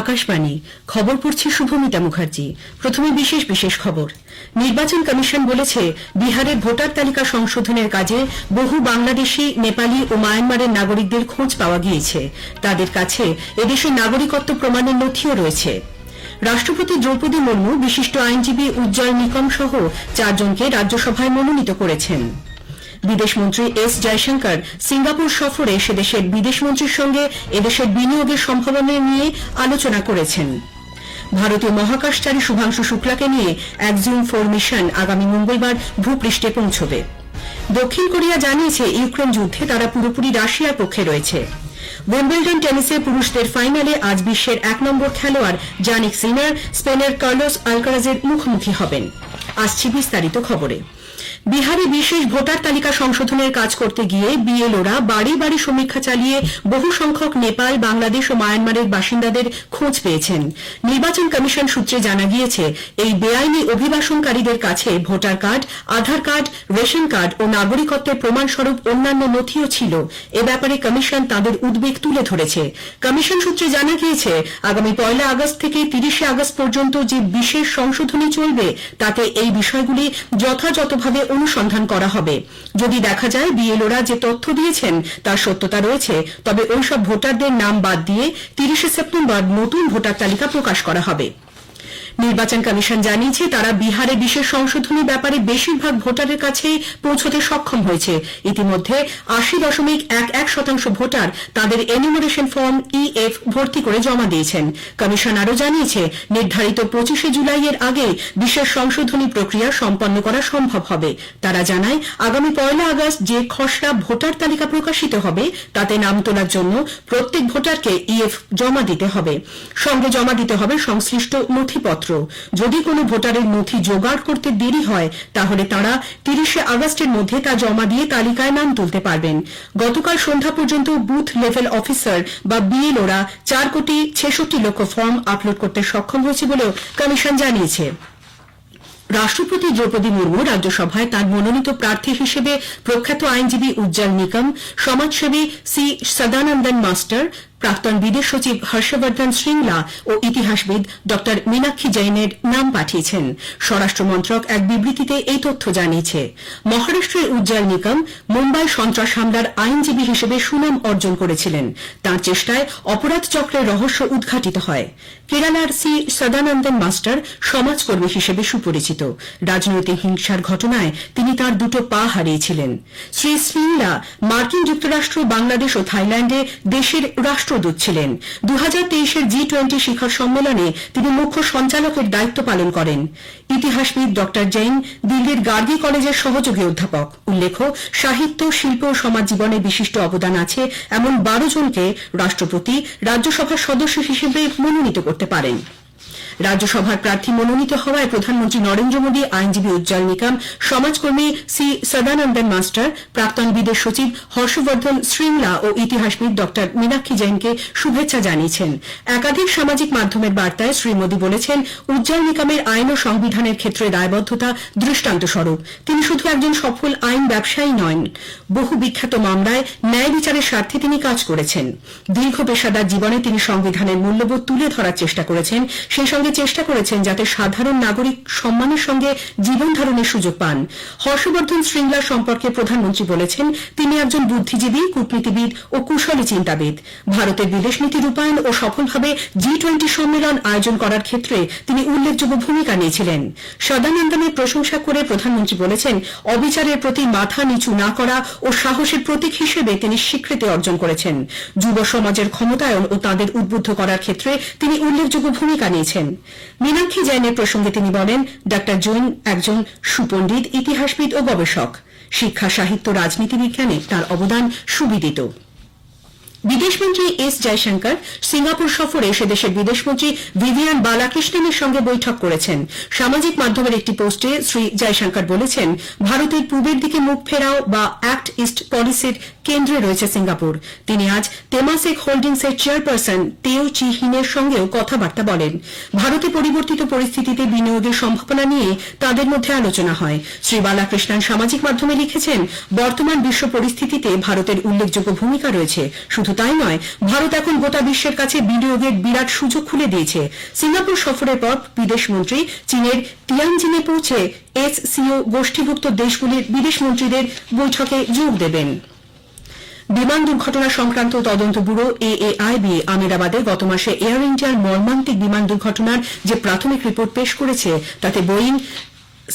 আকাশবাণী খবর পড়ছি শুভমিতা মুখার্জি। প্রথমে বিশেষ বিশেষ খবর। নির্বাচন কমিশন বলেছে, বিহারের ভোটার তালিকা সংশোধনের কাজে বহু বাংলাদেশি, নেপালি ও মায়ানমারের নাগরিকদের খোঁজ পাওয়া গিয়েছে। তাদের কাছে এদেশের নাগরিকত্ব প্রমাণের নথিও রয়েছে। রাষ্ট্রপতি দ্রৌপদী মুর্মু বিশিষ্ট আইনজীবী উজ্জ্বল নিকম সহ 4 জনকে রাজ্যসভায় মনোনীত করেছেন। বিদেশমন্ত্রী এস জয়শঙ্কর সিঙ্গাপুর সফরে সেদেশের বিদেশমন্ত্রীর সঙ্গে এদেশের বিনিয়োগের সম্ভাবনা নিয়ে আলোচনা করেছেন। ভারতীয় মহাকাশচারী শুভাংশু শুক্লাকে নিয়ে এক্সিউম 4 মিশন আগামী মঙ্গলবার ভূপৃষ্ঠে পৌঁছবে। দক্ষিণ কোরিয়া জানিয়েছে, ইউক্রেন যুদ্ধে তারা পুরোপুরি রাশিয়ার পক্ষে রয়েছে। উইম্বলডন টেনিসে পুরুষদের ফাইনালে আজ বিশ্বের 1 নম্বর খেলোয়াড় জানিক সিনার স্পেনের কার্লোস আলকারাজের মুখোমুখি হবেন। আসছি বিস্তারিত খবরে। বিহারে বিশেষ ভোটার তালিকা সংশোধনের কাজ করতে গিয়ে বিএলওরা বাড়ি বাড়ি সমীক্ষা চালিয়ে বহু সংখ্যক নেপাল, বাংলাদেশ ও মায়ানমারের বাসিন্দাদের খোঁজ পেয়েছেন। নির্বাচন কমিশন সূত্রে জানা গিয়েছে, এই বেআইনি অভিবাসনকারীদের কাছে ভোটার কার্ড, আধার কার্ড, রেশন কার্ড ও নাগরিকত্বের প্রমাণস্বরূপ অন্যান্য নথিও ছিল। এ ব্যাপারে কমিশন তাদের উদ্বেগ তুলে ধরেছে। কমিশন সূত্রে জানা গিয়েছে, আগামী 1 আগস্ট থেকে 30 আগস্ট পর্যন্ত যে বিশেষ সংশোধনী চলবে, তাতে এই বিষয়গুলি যথাযথভাবে অনুসন্ধান করা হবে। যদি দেখা যায় বিএলওরা যে তথ্য দিয়েছেন তার সত্যতা রয়েছে, তবে ওইসব ভোটারদের নাম বাদ দিয়ে 30 সেপ্টেম্বর নতুন ভোটার তালিকা প্রকাশ করা হবে। নির্বাচন কমিশন জানিয়েছে, তারা বিহারে বিশেষ সংশোধনীর ব্যাপারে বেশিরভাগ ভোটারের কাছে পৌঁছতে সক্ষম হয়েছে। ইতিমধ্যে 80.11% ভোটার তাদের এনিউমারেশন ফর্ম EF ভর্তি করে জমা দিয়েছেন। কমিশন আরও জানিয়েছে, নির্ধারিত 25 জুলাইয়ের আগে বিশেষ সংশোধনী প্রক্রিয়া সম্পন্ন করা সম্ভব হবে। তারা জানায়, আগামী 1 আগস্ট যে খসড়া ভোটার তালিকা প্রকাশিত হবে, তাতে নাম তোলার জন্য প্রত্যেক ভোটারকে EF জমা দিতে হবে। সঙ্গে জমা দিতে হবে সংশ্লিষ্ট নথিপত্র। যদি কোনো ভোটারের নথি জোগাড় করতে দেরি হয়, তাহলে তারা 30 আগস্টের মধ্যে তা জমা দিয়ে তালিকায় নাম তুলতে পারবেন। গতকাল সন্ধ্যা পর্যন্ত বুথ লেভেল অফিসার বা বিএলওরা 4,66,00,000 ফর্ম আপলোড করতে সক্ষম হয়েছে বলেও কমিশন জানিয়েছে। রাষ্ট্রপতি দ্রৌপদী মুর্মু রাজ্যসভায় তাঁর মনোনীত প্রার্থী হিসেবে প্রখ্যাত আইনজীবী উজ্জ্বল নিকম, সমাজসেবী সি সদানন্দন মাস্টার, প্রাক্তন বিদেশ সচিব হর্ষবর্ধন শ্রিংলা ও ইতিহাসবিদ ড মীনাক্ষী জৈনের নাম পাঠিয়েছেন। স্বরাষ্ট্র মন্ত্রক এক বিবৃতিতে এই তথ্য জানিয়েছে। মহারাষ্ট্রের উজ্জ্বল নিকম মুম্বাই সন্ত্রাস হামলার আইনজীবী হিসেবে সুনাম অর্জন করেছিলেন। তাঁর চেষ্টায় অপরাধ চক্রের রহস্য উদ্ঘাটিত হয়। কেরালার সি সদানন্দন মাস্টার সমাজকর্মী হিসেবে সুপরিচিত। রাজনৈতিক হিংসার ঘটনায় তিনি তাঁর 2 পা হারিয়েছিলেন। শ্রী শ্রিংলা মার্কিন যুক্তরাষ্ট্র, বাংলাদেশ ও থাইল্যান্ডে দেশের রাষ্ট্রদূত ছিলেন। 2023 G20 শিখর সম্মেলনে তিনি মুখ্য সঞ্চালকের দায়িত্ব পালন করেন। ইতিহাসবিদ ড জৈন দিল্লির গার্গী কলেজের সহযোগী অধ্যাপক। উল্লেখ্য, সাহিত্য, শিল্প ও সমাজ জীবনে বিশিষ্ট অবদান আছে এমন 12 জনকে রাষ্ট্রপতি রাজ্যসভার সদস্য হিসেবে মনোনীত করতে পারেন। রাজ্যসভার প্রার্থী মনোনীত হওয়ায় প্রধানমন্ত্রী নরেন্দ্র মোদী আইনজীবী উজ্জ্বল নিকম, সমাজকর্মী সি সদানন্দন মাস্টার, প্রাক্তন বিদেশ সচিব হর্ষবর্ধন শ্রিংলা ও ইতিহাসবিদ ড মীনাক্ষী জৈনকে শুভেচ্ছা জানিয়েছেন। একাধিক সামাজিক মাধ্যমের বার্তায় শ্রী মোদী বলেছেন, উজ্জ্বল নিকমের আইন ও সংবিধানের ক্ষেত্রে দায়বদ্ধতা দৃষ্টান্তস্বরূপ। তিনি শুধু একজন সফল আইন ব্যবসায়ী নন, বহু বিখ্যাত মামলায় ন্যায় বিচারের স্বার্থে তিনি কাজ করেছেন। দীর্ঘ পেশাদার জীবনে তিনি সংবিধানের মূল্যবোধ তুলে ধরার চেষ্টা করেছেন। সেই সঙ্গে চেষ্টা করেছেন যাতে সাধারণ নাগরিক সম্মানের সঙ্গে জীবন ধারণের সুযোগ পান। হর্ষবর্ধন শ্রিংলা সম্পর্কে প্রধানমন্ত্রী বলেছেন, তিনি একজন বুদ্ধিজীবী, কূটনীতিবিদ ও কুশলী চিন্তাবিদ। ভারতের বিদেশনীতি রূপায়ণ ও সফলভাবে G20 সম্মেলন আয়োজন করার ক্ষেত্রে তিনি উল্লেখযোগ্য ভূমিকা নিয়েছিলেন। সদানন্দনের প্রশংসা করে প্রধানমন্ত্রী বলেছেন, অবিচারের প্রতি মাথা নিচু না করা ও সাহসের প্রতীক হিসেবে তিনি স্বীকৃতি অর্জন করেছেন। যুব সমাজের ক্ষমতায়ন ও তাঁদের উদ্বুদ্ধ করার ক্ষেত্রে তিনি উল্লেখযোগ্য ভূমিকা নিয়েছেন। মীনাক্ষী জৈনের প্রসঙ্গে তিনি বলেন, ড জৈন একজন সুপণ্ডিত, ইতিহাসবিদ ও গবেষক। শিক্ষা, সাহিত্য, রাজনীতি বিজ্ঞানে তাঁর অবদান সুবিদিত। বিদেশমন্ত্রী এস জয়শঙ্কর সিঙ্গাপুর সফরে সেদেশের বিদেশমন্ত্রী ভিভিয়ান বালাকৃষ্ণনের সঙ্গে বৈঠক করেছেন। সামাজিক মাধ্যমের একটি পোস্টে শ্রী জয়শঙ্কর বলেছেন, ভারতের পূবের দিকে মুখ ফেরাও বা অ্যাক্ট ইস্ট পলিসির কেন্দ্রে রয়েছে সিঙ্গাপুর। তিনি আজ তেমাসেক হোল্ডিংসের চেয়ারপারসন তেও চি হিনের সঙ্গেও কথাবার্তা বলেন। ভারতে পরিবর্তিত পরিস্থিতিতে বিনিয়োগের সম্ভাবনা নিয়ে তাদের মধ্যে আলোচনা হয়। শ্রী বালাকৃষ্ণন সামাজিক মাধ্যমে লিখেছেন, বর্তমান বিশ্ব পরিস্থিতিতে ভারতের উল্লেখযোগ্য ভূমিকা রয়েছে। শুধু শুধু তাই নয়, ভারত এখন গোটা বিশ্বের কাছে বিনিয়োগের বিরাট সুযোগ খুলে দিয়েছে। সিঙ্গাপুর সফরের পর বিদেশমন্ত্রী চীনের তিয়ানজিনে পৌঁছে এসসিও গোষ্ঠীভুক্ত দেশগুলির বিদেশমন্ত্রীদের বৈঠকে যোগ দেবেন। বিমান দুর্ঘটনা সংক্রান্ত তদন্ত ব্যুরো এএআইবি আহমেদাবাদে গত মাসে এয়ার ইন্ডিয়ার মর্মান্তিক বিমান দুর্ঘটনার যে প্রাথমিক রিপোর্ট পেশ করেছে তাতে বোয়িং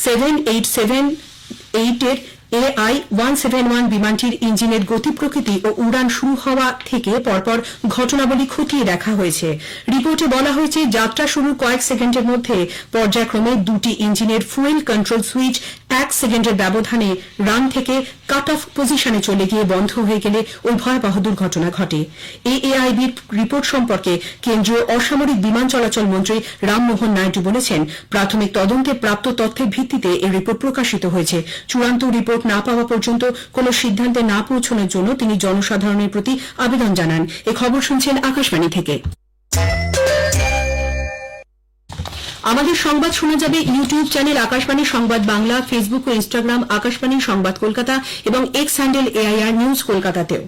7878 এর AI-171 বিমানটির ইঞ্জিনের গতি প্রকৃতি ও উড়ান শুরু হওয়া থেকে পরপর ঘটনাবলী খতিয়ে দেখা হয়েছে। রিপোর্টে বলা হয়েছে, যাত্রা শুরুর কয়েক সেকেন্ডের মধ্যে পর্যায়ক্রমে দুটি ইঞ্জিনের ফুয়েল কন্ট্রোল সুইচ 1 সেকেন্ডের ব্যবধানে রান থেকে কাট অফ পজিশনে চলে গিয়ে বন্ধ হয়ে গেলে ওই ভয়াবহ দুর্ঘটনা ঘটে। এএআইবির রিপোর্ট সম্পর্কে কেন্দ্রীয় অসামরিক বিমান চলাচল মন্ত্রী রামমোহন নাইডু বলেছেন, প্রাথমিক তদন্তে প্রাপ্ত তথ্যের ভিত্তিতে এই রিপোর্ট প্রকাশিত হয়েছে। চূড়ান্ত রিপোর্ট না পাওয়া পর্যন্ত কোনো সিদ্ধান্তে না পৌঁছানোর জন্য তিনি জনসাধারণের প্রতি আবেদন জানান। এ খবর শুনছেন আকাশবাণী থেকে। আমাদের সংবাদ শোনা যাবে ইউটিউব চ্যানেল আকাশবাণী সংবাদ বাংলা, ফেসবুক ও ইনস্টাগ্রাম আকাশবাণী সংবাদ কলকাতা এবং এক্স হ্যান্ডেল এআইআর নিউজ কলকাতাতেও।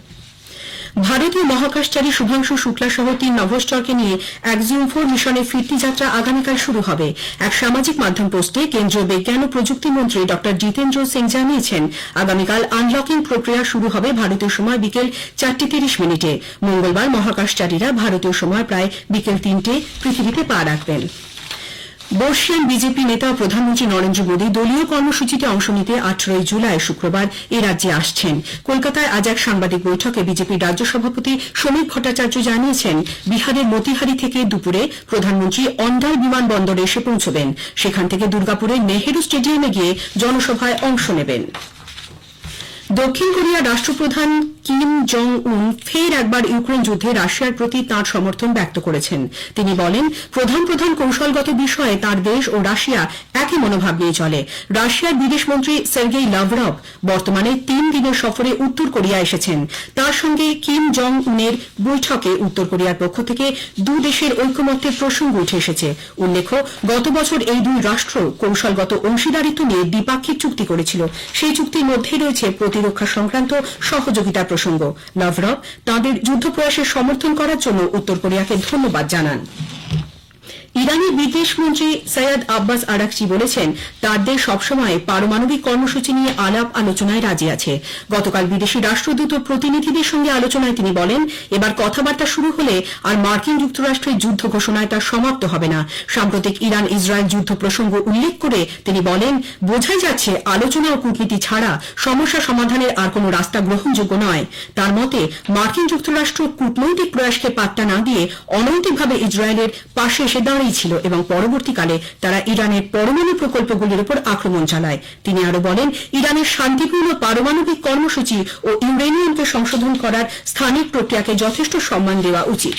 ভারতীয় মহাকাশচারী শুভাংশু শুক্লা সহ 3 নভোশ্চরকে নিয়ে এক্সিওম 4 মিশনের ফিরতি যাত্রা আগামীকাল শুরু হবে। এক সামাজিক মাধ্যম পোস্টে কেন্দ্রীয় বিজ্ঞান ও প্রযুক্তি মন্ত্রী ড জিতেন্দ্র সিং জানিয়েছেন, আগামীকাল আনলকিং প্রক্রিয়া শুরু হবে ভারতীয় সময় বিকেল 4:30 মঙ্গলবার মহাকাশচারীরা ভারতীয় সময় প্রায় বিকেল 3টে পৃথিবীতে পা রাখবেন। বর্ষিয়ান বিজেপি নেতা ও প্রধানমন্ত্রী নরেন্দ্র মোদী দলীয় কর্মসূচিতে অংশ নিতে 18 জুলাই শুক্রবার এ রাজ্যে আসছেন। কলকাতায় আজ এক সাংবাদিক বৈঠকে বিজেপির রাজ্য সভাপতি সমীর ভট্টাচার্য জানিয়েছেন, বিহারের মতিহারি থেকে দুপুরে প্রধানমন্ত্রী অন্ডাল বিমানবন্দরে এসে পৌঁছবেন। সেখান থেকে দুর্গাপুরের নেহেরু স্টেডিয়ামে গিয়ে জনসভায় অংশ নেবেন। দক্ষিণ কোরিয়ার রাষ্ট্রপ্রধান কিম জং উন ফের একবার ইউক্রেন যুদ্ধে রাশিয়ার প্রতি তাঁর সমর্থন ব্যক্ত করেছেন। তিনি বলেন, প্রধান কৌশলগত বিষয়ে তাঁর দেশ ও রাশিয়া একই মনোভাব নিয়ে চলে। রাশিয়ার বিদেশমন্ত্রী সের্গেই লাভরভ বর্তমানে 3 দিনের সফরে উত্তর কোরিয়া এসেছেন। তাঁর সঙ্গে কিম জং উনের বৈঠকে উত্তর কোরিয়ার পক্ষ থেকে দু দেশের ঐকমত্যের প্রসঙ্গ উঠে এসেছে। উল্লেখ্য, গত বছর এই দুই রাষ্ট্র কৌশলগত অংশীদারিত্ব নিয়ে দ্বিপাক্ষিক চুক্তি করেছিল। সেই চুক্তির মধ্যে রয়েছে প্রতিরক্ষা সংক্রান্ত সহযোগিতার প্রসঙ্গ। লাভরভ তাঁদের যুদ্ধপ্রয়াসের সমর্থন করার জন্য উত্তর কোরিয়াকে ধন্যবাদ জানান। ইরানের বিদেশমন্ত্রী সৈয়দ আব্বাস আরাকচি বলেছেন, তার দেশ সবসময় পারমাণবিক কর্মসূচি নিয়ে আলাপ আলোচনায় রাজি আছে। গতকাল বিদেশি রাষ্ট্রদূত ও প্রতিনিধিদের সঙ্গে আলোচনায় তিনি বলেন, এবার কথাবার্তা শুরু হলে আর মার্কিন যুক্তরাষ্ট্রের যুদ্ধ ঘোষণায় তা সমাপ্ত হবে না। সাম্প্রতিক ইরান ইসরায়েল যুদ্ধ প্রসঙ্গ উল্লেখ করে তিনি বলেন, বোঝাই যাচ্ছে আলোচনা ও কূটনীতি ছাড়া সমস্যা সমাধানের আর কোনো রাস্তা গ্রহণযোগ্য নয়। তার মতে, মার্কিন যুক্তরাষ্ট্র কূটনৈতিক প্রয়াসকে পাত্তা না দিয়ে অনৈতিকভাবে ইসরায়েলের পাশে এসে দাঁড়িয়েছিল এবং পরবর্তীকালে তারা ইরানের পরমাণু প্রকল্পগুলির উপর আক্রমণ চালায়। তিনি আরো বলেন, ইরানের শান্তিপূর্ণ পারমাণবিক কর্মসূচি ও ইউরেনিয়ামকে সংশোধন করার স্থানিক প্রক্রিয়াকে যথেষ্ট সম্মান দেওয়া উচিত।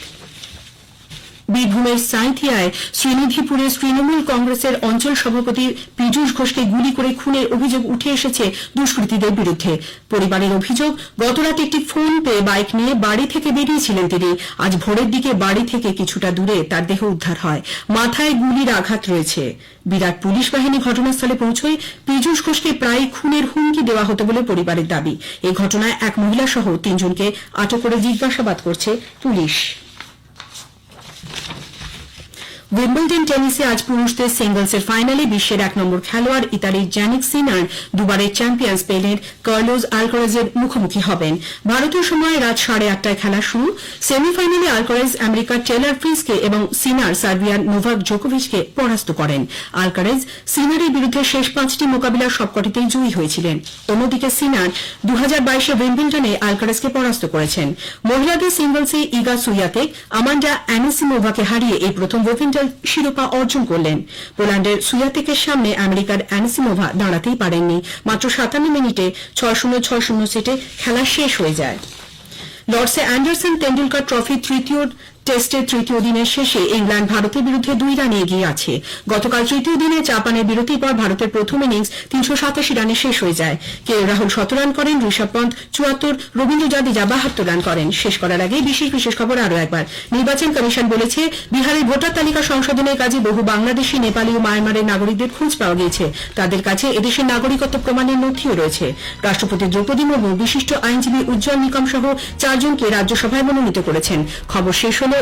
বীরভূমের সাঁইথিয়ায় শ্রীনিধিপুরের তৃণমূল কংগ্রেসের অঞ্চল সভাপতি পীযূষ ঘোষকে গুলি করে খুনের অভিযোগ উঠে এসেছে দুষ্কৃতীদের বিরুদ্ধে। পরিবারের অভিযোগ, গতরাতে একটি ফোন পেয়ে বাইক নিয়ে বাড়ি থেকে বেরিয়েছিলেন তিনি। আজ ভোরের দিকে বাড়ি থেকে কিছুটা দূরে তার দেহ উদ্ধার হয়। মাথায় গুলির আঘাত রয়েছে। বিরাট পুলিশ বাহিনী ঘটনাস্থলে পৌঁছয়। পীযূষ ঘোষকে প্রায় খুনের হুমকি দেওয়া হতো বলে পরিবারের দাবি। এই ঘটনায় এক মহিলা সহ 3 জনকে আটক করে জিজ্ঞাসাবাদ করছে পুলিশ। উইম্বলডন টেনিসে আজ পুরুষদের সিঙ্গলসের ফাইনালে বিশ্বের 1 নম্বর খেলোয়াড় ইতালির জ্যানিক সিনার দুবারের চ্যাম্পিয়ন স্পেনের কার্লোস আলকারাজের মুখোমুখি হবেন। ভারতীয় সময় রাত 8:30টায় খেলা শুরু। সেমিফাইনালে আলকারাজ আমেরিকার টেলর ফ্রিজকে এবং সিনার সার্বিয়ার নোভাক জোকোভিচকে পরাস্ত করেন। আলকারাজ সিনারের বিরুদ্ধে শেষ 5টি মোকাবিলার সবকটিতেই জয়ী হয়েছিলেন। অন্যদিকে সিনার 2022 উইম্বলডনে আলকারাজকে পরাস্ত করেছেন। মহিলাদের সিঙ্গলসে ইগা সুইয়াতেক আমান্ডা অ্যানিসিমোভাকে হারিয়ে এই প্রথম উইম্বলডন শিরোপা অর্জন করলেন। পোল্যান্ডের সুয়াতেকের সামনে আমেরিকার অ্যানিসিমোভা দাঁড়াতেই পারেননি। মাত্র 57 মিনিটে 6-0 সেটে খেলা শেষ হয়ে যায়। লর্ডসে অ্যান্ডারসন তেন্ডুলকার ট্রফির তৃতীয় টেস্টের তৃতীয় দিনের শেষে ইংল্যান্ড ভারতের বিরুদ্ধে 2 রানে এগিয়ে আছে। গতকাল তৃতীয় দিনে 4 পানের বিরতির পর ভারতের প্রথম ইনিংস 387 রানে শেষ হয়ে যায়। কে রাহুল 17 রান করেন, ঋষভ পন্ত 74, রবীন্দ্র জাদেজা 72 রান করেন। শেষ করার আগে বিশেষ খবর আরও একবার। নির্বাচন কমিশন বলেছে, বিহারের ভোটার তালিকা সংশোধনের কাজে বহু বাংলাদেশি, নেপালি ও মায়ানমারের নাগরিকদের খোঁজ পাওয়া গিয়েছে। তাদের কাছে এদেশের নাগরিকত্ব প্রমাণের নথিও রয়েছে। রাষ্ট্রপতি দ্রৌপদী মুর্মু বিশিষ্ট আইনজীবী উজ্জ্বল নিকম সহ 4 জনকে রাজ্যসভায় মনোনীত করেছেন। খবর শেষ হলো।